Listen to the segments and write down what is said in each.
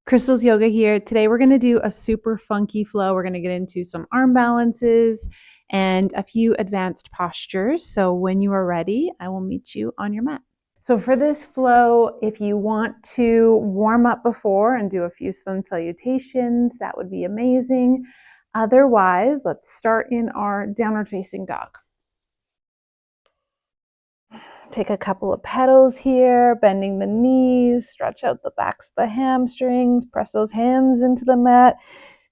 Krystalsyoga here. Today we're going to do a super funky flow. We're going to get into some arm balances and a few advanced postures. So when you are ready, I will meet you on your mat. So for this flow, if you want to warm up before and do a few sun salutations, that would be amazing. Otherwise, let's start in our downward facing dog. Take a couple of petals here, bending the knees, stretch out the backs of the hamstrings, press those hands into the mat,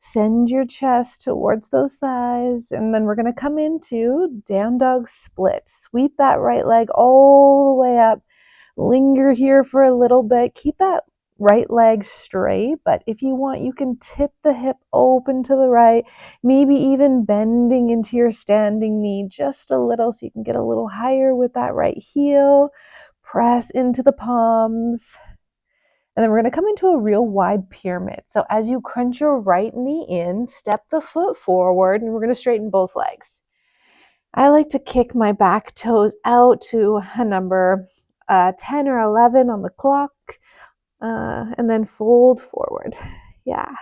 send your chest towards those thighs, and then we're going to come into down dog split. Sweep that right leg all the way up, linger here for a little bit, keep that right leg straight, but if you want, you can tip the hip open to the right, maybe even bending into your standing knee just a little so you can get a little higher with that right heel. Press into the palms. And then we're going to come into a real wide pyramid. So as you crunch your right knee in, step the foot forward, and we're going to straighten both legs. I like to kick my back toes out to a number 10 or 11 on the clock. And then fold forward. Yeah.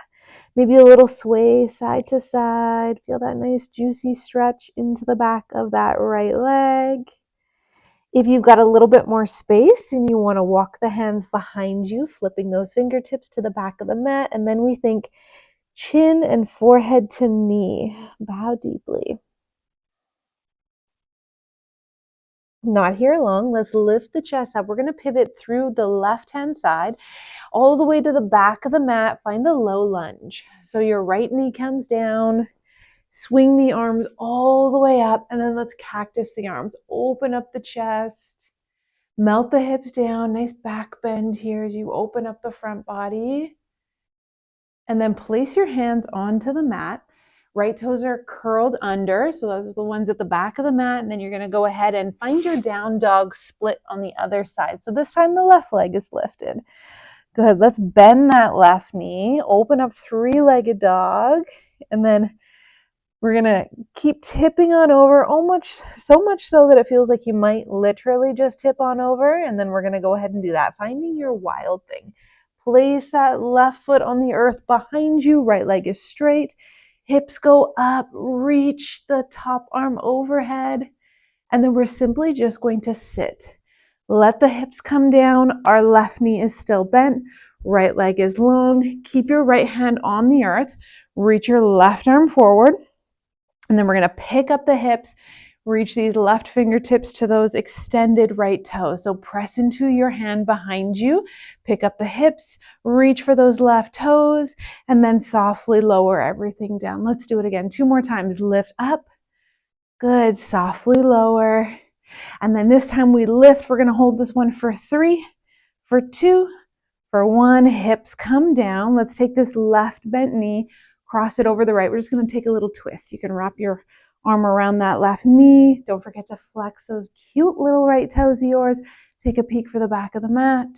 Maybe a little sway side to side. Feel that nice juicy stretch into the back of that right leg. If you've got a little bit more space and you want to walk the hands behind you, flipping those fingertips to the back of the mat, and then we think chin and forehead to knee. Bow deeply. Not here long. Let's lift the chest up. We're going to pivot through the left-hand side all the way to the back of the mat. Find a low lunge. So your right knee comes down, swing the arms all the way up, and then let's cactus the arms. Open up the chest, melt the hips down, nice back bend here as you open up the front body. And then place your hands onto the mat. Right toes are curled under, so those are the ones at the back of the mat, and then you're going to go ahead and find your down dog split on the other side. So this time the left leg is lifted. Good. Let's bend that left knee, open up three-legged dog, and then we're going to keep tipping on over, so much so that it feels like you might literally just tip on over, and then we're going to go ahead and do that, finding your wild thing. Place that left foot on the earth behind you, right leg is straight, hips go up, reach the top arm overhead, and then we're simply just going to sit. Let the hips come down. Our left knee is still bent. Right leg is long. Keep your right hand on the earth. Reach your left arm forward. And then we're going to pick up the hips. Reach these left fingertips to those extended right toes. So press into your hand behind you. Pick up the hips. Reach for those left toes. And then softly lower everything down. Let's do it again. 2 more times. Lift up. Good. Softly lower. And then this time we lift. We're going to hold this one for 3, for 2, for 1. Hips come down. Let's take this left bent knee, cross it over the right. We're just going to take a little twist. You can wrap your arm around that left knee. Don't forget to flex those cute little right toes of yours. Take a peek for the back of the mat.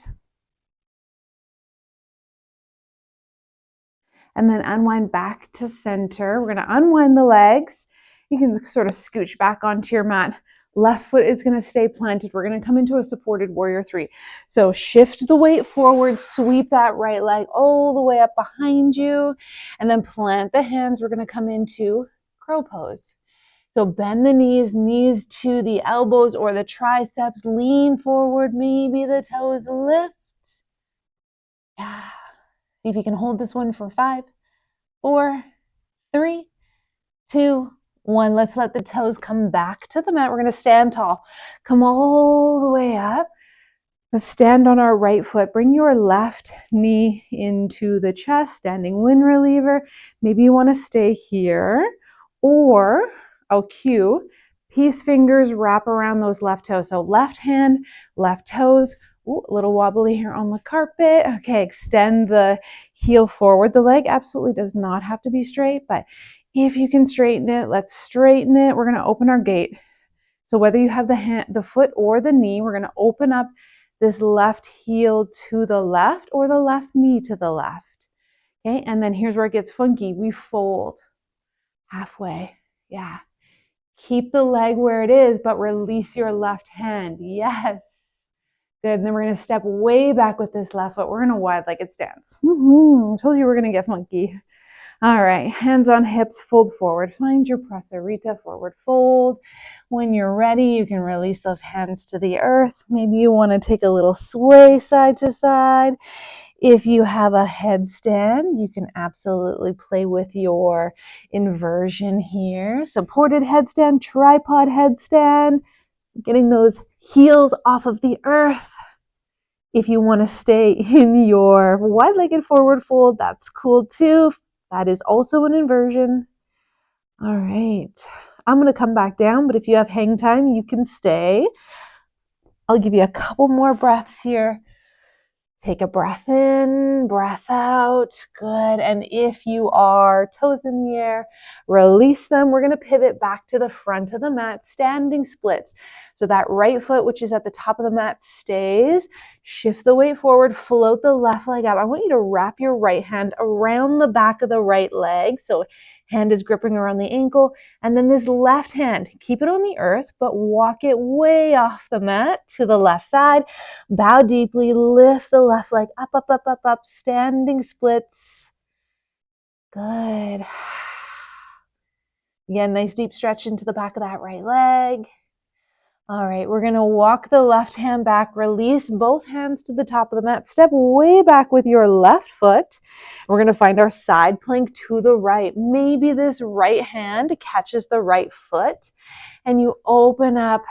And then unwind back to center. We're going to unwind the legs. You can sort of scooch back onto your mat. Left foot is going to stay planted. We're going to come into a supported warrior 3. So shift the weight forward, sweep that right leg all the way up behind you, and then plant the hands. We're going to come into crow pose. So bend the knees to the elbows or the triceps, lean forward, maybe the toes lift. Yeah. See if you can hold this one for 5, 4, 3, 2, 1. Let's let the toes come back to the mat. We're going to stand tall. Come all the way up. Let's stand on our right foot. Bring your left knee into the chest, standing wind reliever. Maybe you want to stay here, or I'll cue peace fingers wrap around those left toes. So left hand, left toes. Ooh, a little wobbly here on the carpet. Okay, extend the heel forward. The leg absolutely does not have to be straight, but if you can straighten it, let's straighten it. We're going to open our gate. So whether you have the foot or the knee, we're going to open up this left heel to the left or the left knee to the left. Okay, and then here's where it gets funky. We fold halfway. Yeah. Keep the leg where it is, but release your left hand. Yes. Good, and then we're gonna step way back with this left foot. We're in a wide-legged stance. I told you we're gonna get funky. All right, hands on hips, fold forward. Find your prasarita, forward fold. When you're ready, you can release those hands to the earth. Maybe you wanna take a little sway side to side. If you have a headstand, you can absolutely play with your inversion here. Supported headstand, tripod headstand, getting those heels off of the earth. If you want to stay in your wide-legged forward fold, that's cool too. That is also an inversion. All right. I'm going to come back down, but if you have hang time, you can stay. I'll give you a couple more breaths here. Take a breath in, breath out. Good. And if you are toes in the air, release them. We're going to pivot back to the front of the mat, standing splits. So that right foot, which is at the top of the mat, stays. Shift the weight forward, float the left leg up. I want you to wrap your right hand around the back of the right leg. So hand is gripping around the ankle. And then this left hand, keep it on the earth, but walk it way off the mat to the left side. Bow deeply, lift the left leg up, up, up, up, up, standing splits. Good. Again, nice deep stretch into the back of that right leg. All right, we're gonna walk the left hand back, release both hands to the top of the mat, step way back with your left foot. We're gonna find our side plank to the right. Maybe this right hand catches the right foot and you open up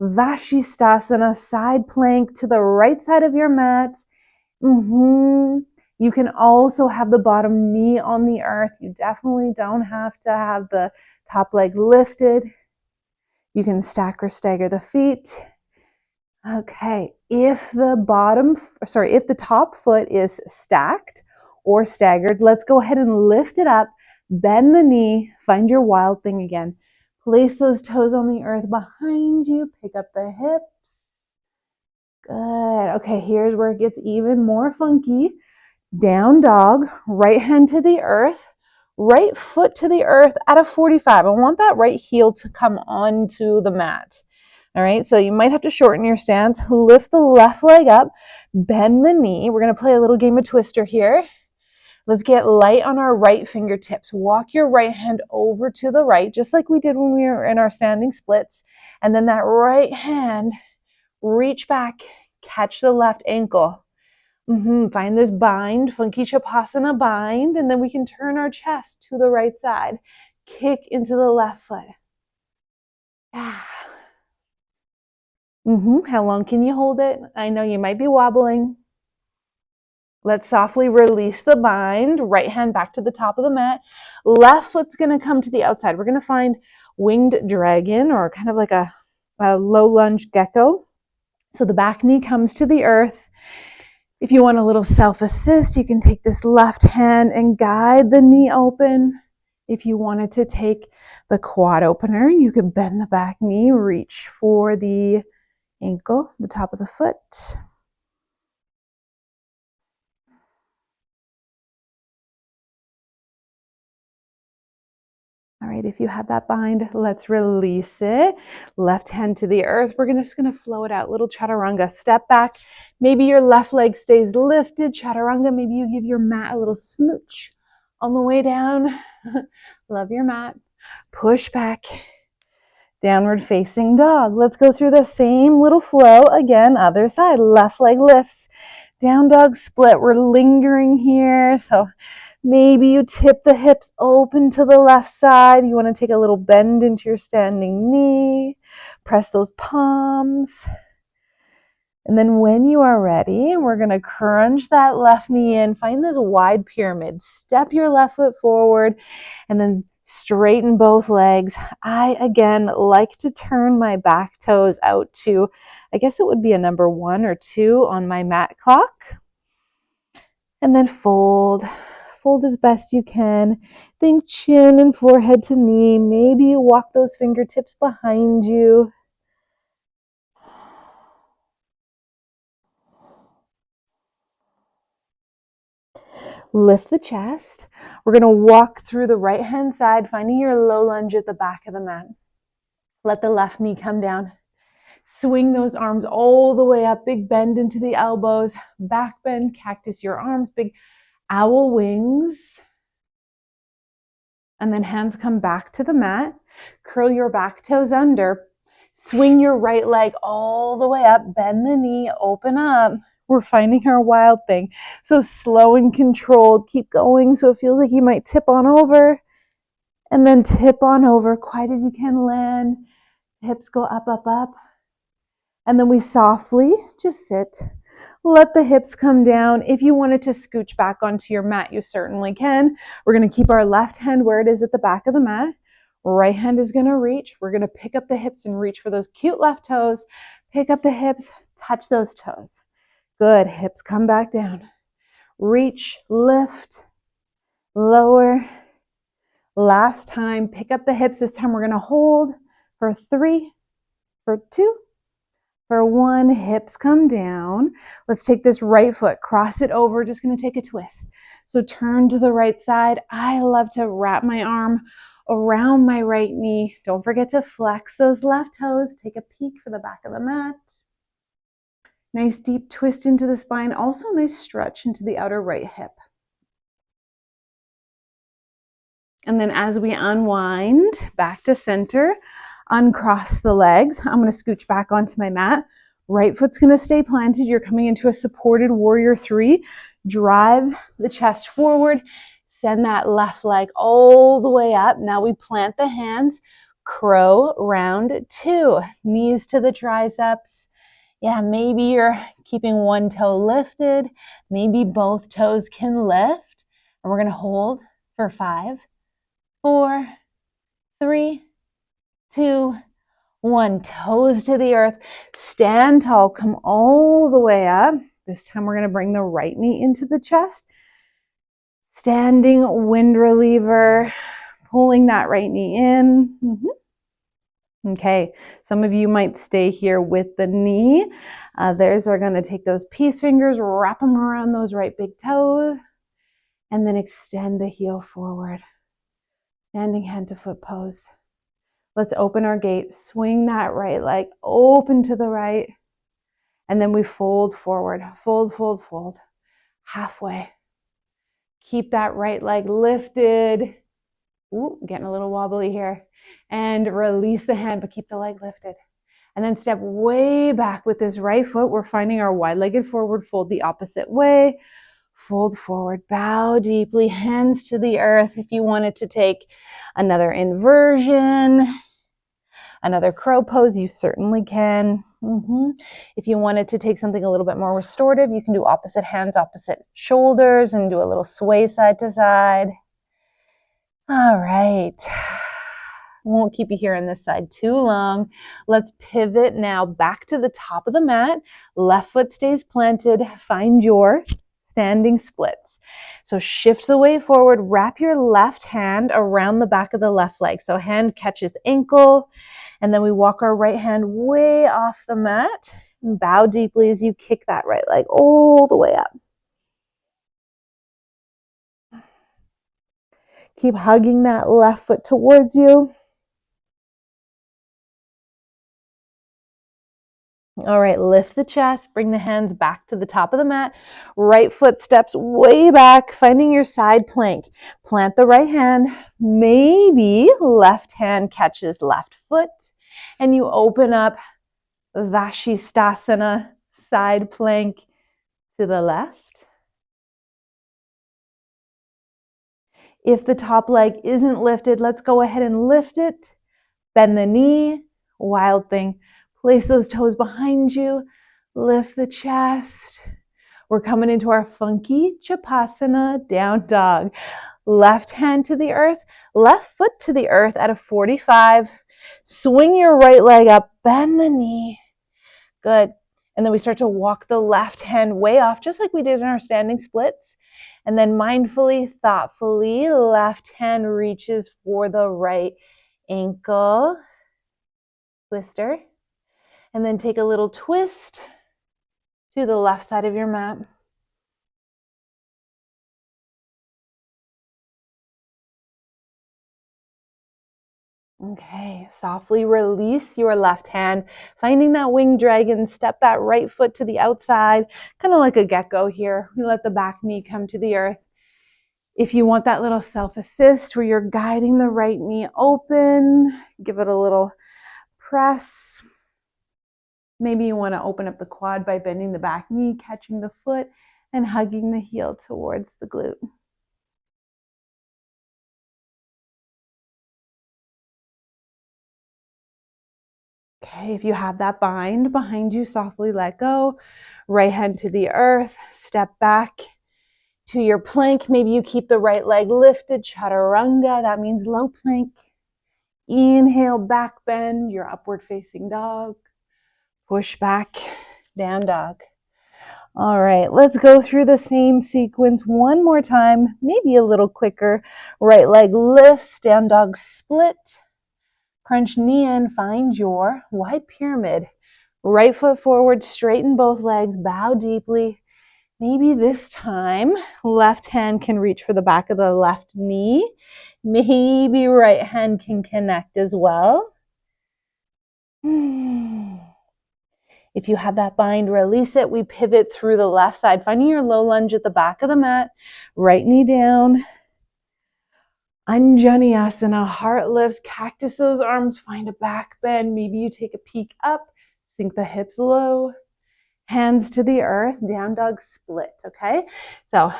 Vashisthasana, side plank to the right side of your mat. You can also have the bottom knee on the earth. You definitely don't have to have the top leg lifted. You can stack or stagger the feet. Okay, if the top foot is stacked or staggered, let's go ahead and lift it up, bend the knee, find your wild thing again. Place those toes on the earth behind you, pick up the hips. Good. Okay, here's where it gets even more funky. Down dog, right hand to the earth, right foot to the earth at a 45. I want that right heel to come onto the mat. All right, so you might have to shorten your stance. Lift the left leg up, bend the knee. We're going to play a little game of twister here. Let's get light on our right fingertips. Walk your right hand over to the right, just like we did when we were in our standing splits. And then that right hand, reach back, catch the left ankle. Find this bind, Funky Chapasana bind, and then we can turn our chest to the right side. Kick into the left foot. How long can you hold it? I know you might be wobbling. Let's softly release the bind. Right hand back to the top of the mat. Left foot's going to come to the outside. We're going to find winged dragon, or kind of like a low lunge gecko. So the back knee comes to the earth. If you want a little self-assist, you can take this left hand and guide the knee open. If you wanted to take the quad opener, you could bend the back knee, reach for the ankle, the top of the foot. All right, if you have that bind, let's release it. Left hand to the earth. We're just gonna flow it out. Little chaturanga. Step back. Maybe your left leg stays lifted. Chaturanga. Maybe you give your mat a little smooch on the way down. Love your mat. Push back. Downward facing dog. Let's go through the same little flow again. Other side. Left leg lifts. Down dog split. We're lingering here. So maybe you tip the hips open to the left side. You want to take a little bend into your standing knee. Press those palms. And then when you are ready, we're going to crunch that left knee in. Find this wide pyramid. Step your left foot forward and then straighten both legs. I, again, like to turn my back toes out to, I guess it would be a number 1 or 2 on my mat clock. And then fold. Fold as best you can. Think chin and forehead to knee. Maybe you walk those fingertips behind you. Lift the chest. We're going to walk through the right hand side, finding your low lunge at the back of the mat. Let the left knee come down. Swing those arms all the way up, big bend into the elbows, back bend, cactus your arms, big owl wings. And then hands come back to the mat. Curl your back toes under. Swing your right leg all the way up, bend the knee, open up. We're finding our wild thing. So slow and controlled, keep going. So it feels like you might tip on over and then tip on over, quiet as you can, land. Hips go up, up, up. And then we softly just sit. Let the hips come down. If you wanted to scooch back onto your mat, you certainly can. We're going to keep our left hand where it is at the back of the mat. Right hand is going to reach. We're going to pick up the hips and reach for those cute left toes. Pick up the hips, touch those toes. Good. Hips come back down. Reach, lift, lower. Last time, pick up the hips. This time we're going to hold for 3, for 2, for 1. Hips come down. Let's take this right foot, cross it over. Just going to take a twist. So turn to the right side. I love to wrap my arm around my right knee. Don't forget to flex those left toes. Take a peek for the back of the mat. Nice deep twist into the spine. Also nice stretch into the outer right hip. And then as we unwind back to center, uncross the legs. I'm going to scooch back onto my mat. Right foot's going to stay planted. You're coming into a supported warrior 3. Drive the chest forward. Send that left leg all the way up. Now we plant the hands. Crow round 2. Knees to the triceps. Yeah, maybe you're keeping one toe lifted. Maybe both toes can lift. And we're going to hold for 5, 4, 3, 2, 1. Toes to the earth. Stand tall. Come all the way up. This time we're going to bring the right knee into the chest. Standing wind reliever. Pulling that right knee in. Okay, some of you might stay here with the knee. Others are going to take those peace fingers, wrap them around those right big toes, and then extend the heel forward. Standing hand to foot pose. Let's open our gate. Swing that right leg open to the right. And then we fold forward. Fold, fold, fold. Halfway. Keep that right leg lifted. Ooh, getting a little wobbly here. And release the hand, but keep the leg lifted. And then step way back with this right foot. We're finding our wide-legged forward fold the opposite way. Fold forward, bow deeply, hands to the earth. If you wanted to take another inversion, another crow pose, you certainly can. If you wanted to take something a little bit more restorative, you can do opposite hands, opposite shoulders, and do a little sway side to side. All right. Won't keep you here on this side too long. Let's pivot now back to the top of the mat. Left foot stays planted. Find your standing splits. So shift the weight forward. Wrap your left hand around the back of the left leg. So hand catches ankle. And then we walk our right hand way off the mat. And bow deeply as you kick that right leg all the way up. Keep hugging that left foot towards you. All right, lift the chest, bring the hands back to the top of the mat. Right foot steps way back, finding your side plank. Plant the right hand. Maybe left hand catches left foot. And you open up Vashisthasana, side plank to the left. If the top leg isn't lifted, let's go ahead and lift it. Bend the knee, wild thing. Place those toes behind you. Lift the chest. We're coming into our funky Chapasana, down dog. Left hand to the earth, left foot to the earth at a 45. Swing your right leg up, bend the knee. Good. And then we start to walk the left hand way off, just like we did in our standing splits. And then mindfully, thoughtfully, left hand reaches for the right ankle. Twister. And then take a little twist to the left side of your mat. Okay, softly release your left hand, finding that winged dragon, step that right foot to the outside, kind of like a gecko here. We let the back knee come to the earth. If you want that little self-assist where you're guiding the right knee open, give it a little press. Maybe you want to open up the quad by bending the back knee, catching the foot, and hugging the heel towards the glute. Okay, if you have that bind behind you, softly let go. Right hand to the earth, step back to your plank. Maybe you keep the right leg lifted, chaturanga. That means low plank. Inhale, back bend, your upward facing dog. Push back, down dog. All right, let's go through the same sequence one more time, maybe a little quicker. Right leg lifts, down dog split. Crunch knee in, find your wide pyramid. Right foot forward, straighten both legs, bow deeply. Maybe this time, left hand can reach for the back of the left knee. Maybe right hand can connect as well. If you have that bind, release it. We pivot through the left side, finding your low lunge at the back of the mat. Right knee down. Anjaneyasana, heart lifts, cactus those arms, find a back bend. Maybe you take a peek up, sink the hips low, hands to the earth, down dog split, okay? So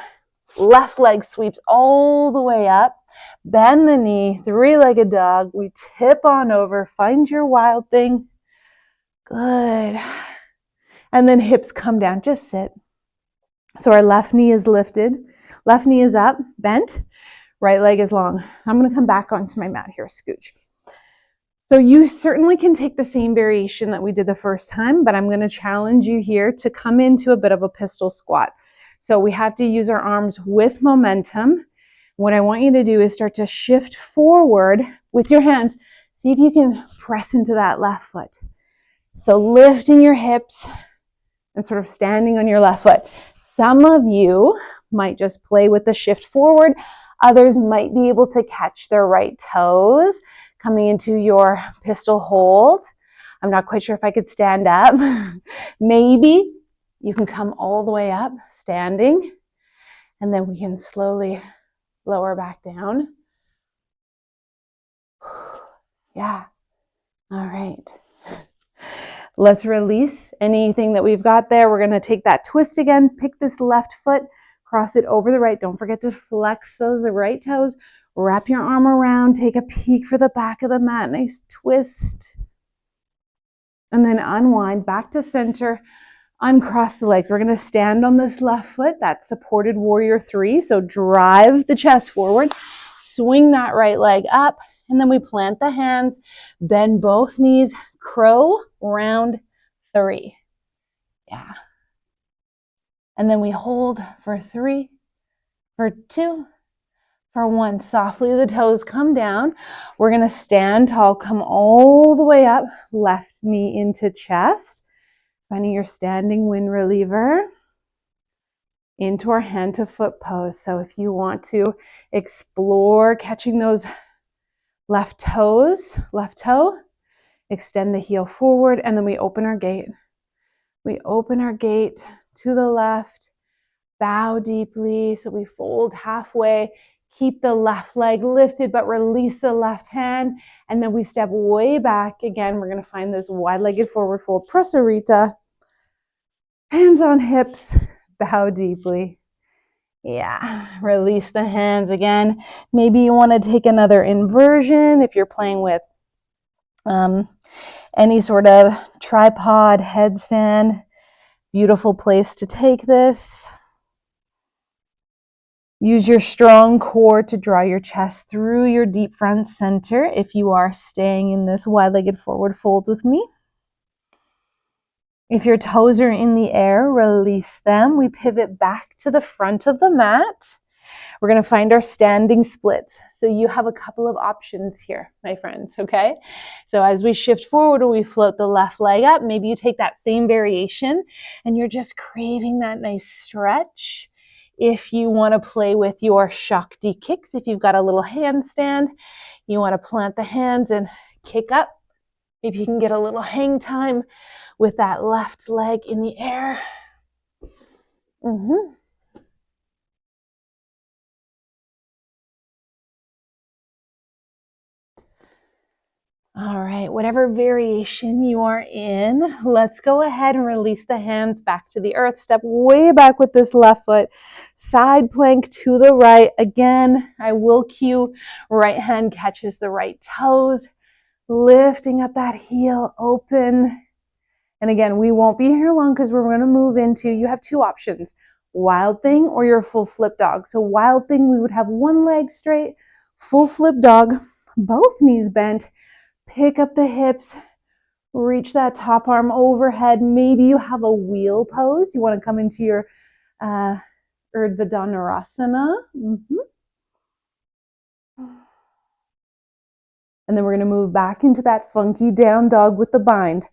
left leg sweeps all the way up, bend the knee, three-legged dog. We tip on over, find your wild thing. Good. And then hips come down, just sit. So our left knee is lifted, left knee is up, bent. Right leg is long. I'm going to come back onto my mat here, scooch. So you certainly can take the same variation that we did the first time, but I'm going to challenge you here to come into a bit of a pistol squat. So we have to use our arms with momentum. What I want you to do is start to shift forward with your hands. See if you can press into that left foot. So lifting your hips and sort of standing on your left foot. Some of you might just play with the shift forward. Others might be able to catch their right toes coming into your pistol hold. I'm not quite sure if I could stand up. Maybe you can come all the way up standing, and then we can slowly lower back down. Yeah. All right. Let's release anything that we've got there. We're going to take that twist again. Pick this left foot, cross it over the right. Don't forget to flex those right toes. Wrap your arm around. Take a peek for the back of the mat. Nice twist. And then unwind back to center. Uncross the legs. We're going to stand on this left foot. That's supported warrior 3. So drive the chest forward. Swing that right leg up. And then we plant the hands. Bend both knees. Crow round 3. Yeah. And then we hold for 3, for 2, for 1. Softly the toes come down. We're going to stand tall, come all the way up. Left knee into chest. Finding your standing wind reliever into our hand to foot pose. So if you want to explore catching those left toes, left toe, extend the heel forward, and then we open our gate. We open our gate to the left, bow deeply, so we fold halfway, keep the left leg lifted, but release the left hand, and then we step way back. Again, we're going to find this wide-legged forward fold, prasarita, hands on hips, bow deeply. Yeah, release the hands again. Maybe you want to take another inversion if you're playing with any sort of tripod, headstand. Beautiful place to take this. Use your strong core to draw your chest through your deep front center if you are staying in this wide-legged forward fold with me. If your toes are in the air, release them. We pivot back to the front of the mat. We're going to find our standing splits. So you have a couple of options here, my friends, okay? So as we shift forward, we float the left leg up. Maybe you take that same variation and you're just craving that nice stretch If you want to play with your Shakti kicks, if you've got a little handstand, you want to plant the hands and kick up. Maybe you can get a little hang time with that left leg in the air. All right, whatever variation you are in, let's go ahead and release the hands back to the earth. Step way back with this left foot. Side plank to the right. Again, I will cue right hand catches the right toes. Lifting up that heel, open. And again, we won't be here long because we're going to move into, you have two options, wild thing or your full flip dog. So wild thing, we would have one leg straight, full flip dog, both knees bent. Pick up the hips, reach that top arm overhead. Maybe you have a wheel pose. You want to come into your Urdhva Dhanurasana. And then we're going to move back into that funky down dog with the bind.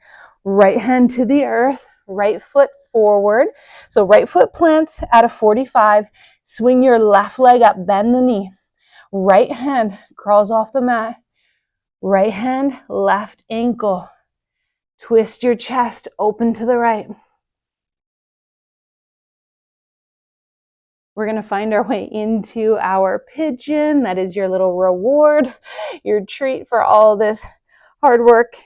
Right hand to the earth, right foot forward. So right foot plants at a 45. Swing your left leg up, bend the knee. Right hand crawls off the mat. Right hand, left ankle. Twist your chest, open to the right. We're going to find our way into our pigeon. That is your little reward, your treat for all this hard work.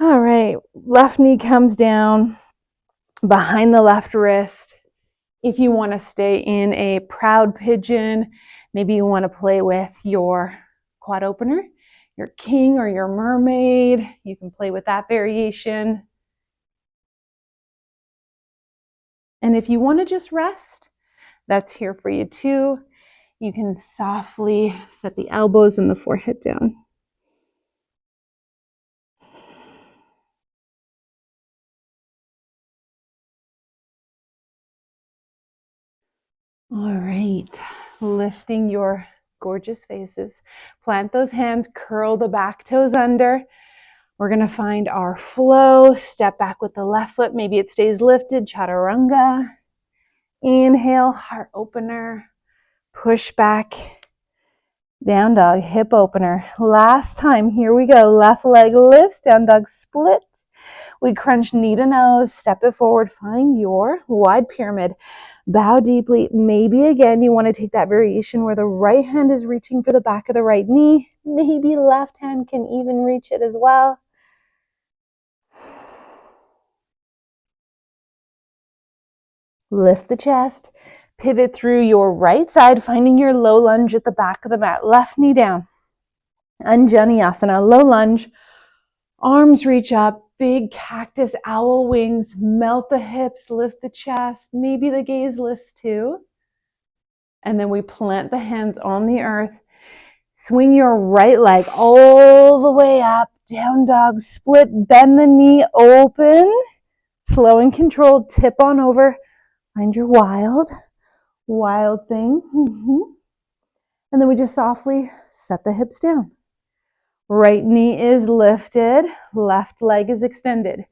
All right, left knee comes down behind the left wrist. If you want to stay in a proud pigeon, maybe you want to play with your quad opener, your king or your mermaid. You can play with that variation. And if you want to just rest, that's here for you too. You can softly set the elbows and the forehead down. All right, lifting your gorgeous faces. Plant those hands, curl the back toes under. We're going to find our flow. Step back with the left foot. Maybe it stays lifted, chaturanga. Inhale, heart opener. Push back, down dog, hip opener. Last time, here we go. Left leg lifts, down dog split. We crunch knee to nose, step it forward, find your wide pyramid. Bow deeply. Maybe again, you want to take that variation where the right hand is reaching for the back of the right knee. Maybe left hand can even reach it as well. Lift the chest. Pivot through your right side, finding your low lunge at the back of the mat. Left knee down. Anjaneyasana, low lunge. Arms reach up. Big cactus owl wings. Melt the hips, lift the chest. Maybe the gaze lifts too. And then we plant the hands on the earth. Swing your right leg all the way up. Down dog split. Bend the knee, open. Slow and controlled. Tip on over. Find your wild thing. And then we just softly set the hips down. Right knee is lifted. Left leg is extended.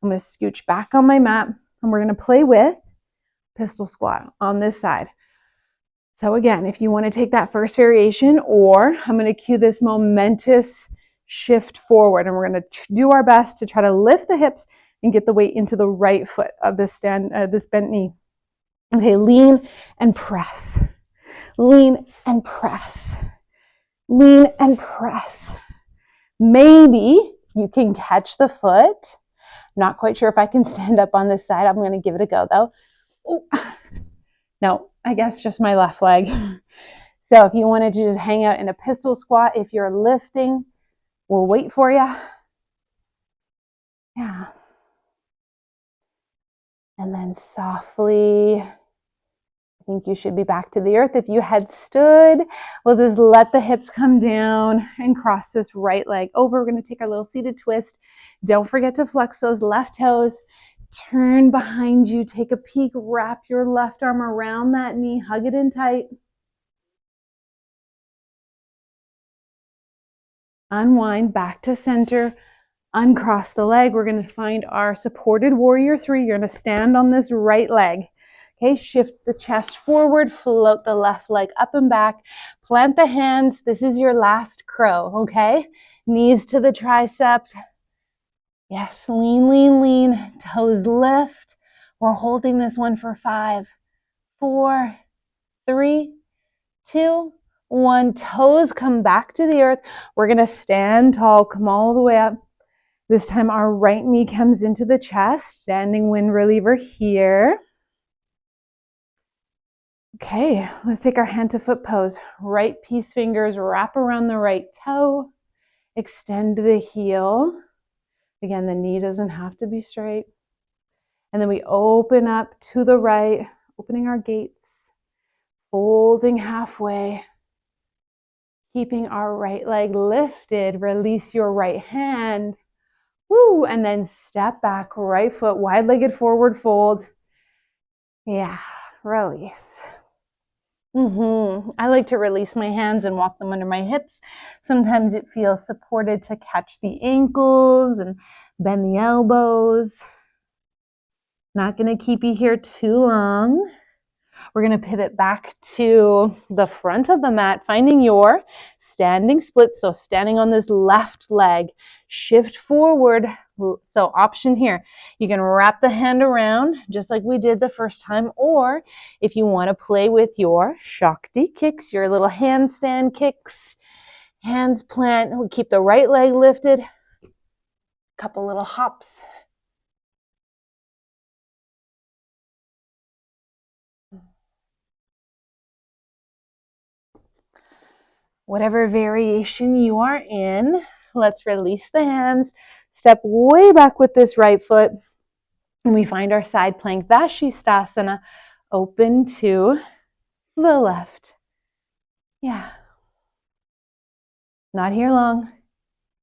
I'm going to scooch back on my mat and we're going to play with pistol squat on this side. So again, if you want to take that first variation, or I'm going to cue this momentous shift forward and we're going to do our best to try to lift the hips and get the weight into the right foot of this bent knee. Okay, lean and press. Lean and press. Lean and press. Maybe you can catch the foot. Not quite sure if I can stand up on this side. I'm going to give it a go though. Ooh. No, I guess just my left leg. So if you wanted to just hang out in a pistol squat, if you're lifting, we'll wait for you. Yeah. And then softly, I think you should be back to the earth. If you had stood, we'll just let the hips come down and cross this right leg over. We're going to take our little seated twist. Don't forget to flex those left toes. Turn behind you. Take a peek. Wrap your left arm around that knee. Hug it in tight. Unwind back to center. Uncross the leg. We're going to find our supported warrior three. You're going to stand on this right leg. Okay, shift the chest forward, float the left leg up and back, plant the hands. This is your last crow, okay? Knees to the triceps. Yes, lean, lean, lean. Toes lift. We're holding this one for 5, 4, 3, 2, 1. Toes come back to the earth. We're going to stand tall, come all the way up. This time our right knee comes into the chest, standing wind reliever here. Okay, let's take our hand to foot pose. Right peace fingers wrap around the right toe. Extend the heel. Again, the knee doesn't have to be straight. And then we open up to the right, opening our gates, folding halfway, keeping our right leg lifted. Release your right hand. Woo, and then step back, right foot, wide-legged forward fold. Yeah, release. I like to release my hands and walk them under my hips. Sometimes it feels supported to catch the ankles and bend the elbows. Not going to keep you here too long. We're going to pivot back to the front of the mat, finding your standing split. So standing on this left leg, shift forward. So option here, you can wrap the hand around just like we did the first time, or if you want to play with your Shakti kicks, your little handstand kicks, hands plant, we keep the right leg lifted, couple little hops. Whatever variation you are in, let's release the hands, step way back with this right foot, and we find our side plank, Vashisthasana, open to the left. Yeah. Not here long.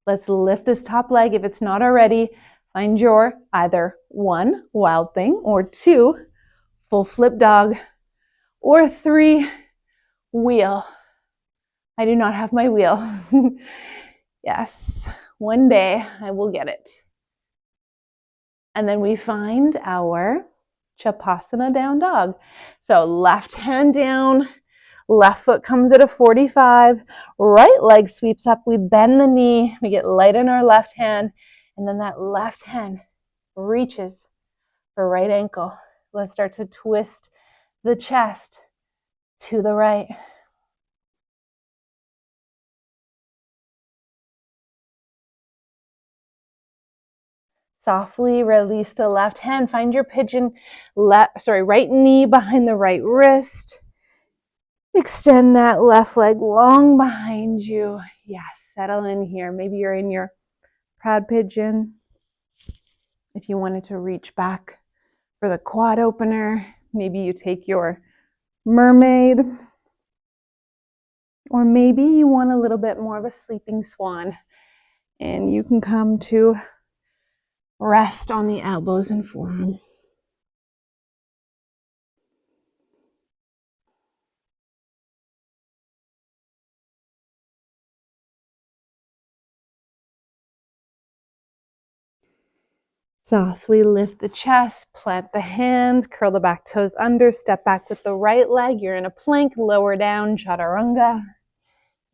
Let's lift this top leg. If it's not already, find your either 1, wild thing, or 2, full flip dog, or 3, wheel. I do not have my wheel. Yes, one day I will get it. And then we find our Chapasana down dog. So left hand down, left foot comes at a 45, right leg sweeps up, we bend the knee, we get light in our left hand, and then that left hand reaches for right ankle. Let's start to twist the chest to the right. Softly release the left hand. Find your pigeon, right knee behind the right wrist. Extend that left leg long behind you. Yes, settle in here. Maybe you're in your proud pigeon. If you wanted to reach back for the quad opener, maybe you take your mermaid. Or maybe you want a little bit more of a sleeping swan, and you can come to rest on the elbows and forearm. Softly lift the chest, plant the hands, curl the back toes under, step back with the right leg. You're in a plank, lower down, chaturanga.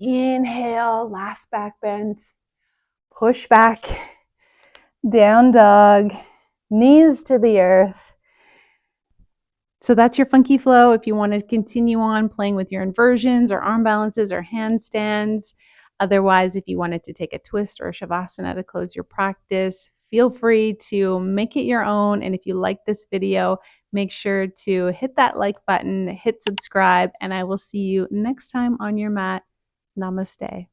Inhale, last back bend. Push back, down dog, knees to the earth. So that's your funky flow. If you want to continue on playing with your inversions or arm balances or handstands. Otherwise, if you wanted to take a twist or a shavasana to close your practice, feel free to make it your own. And if you like this video, make sure to hit that like button, hit subscribe, and I will see you next time on your mat. Namaste.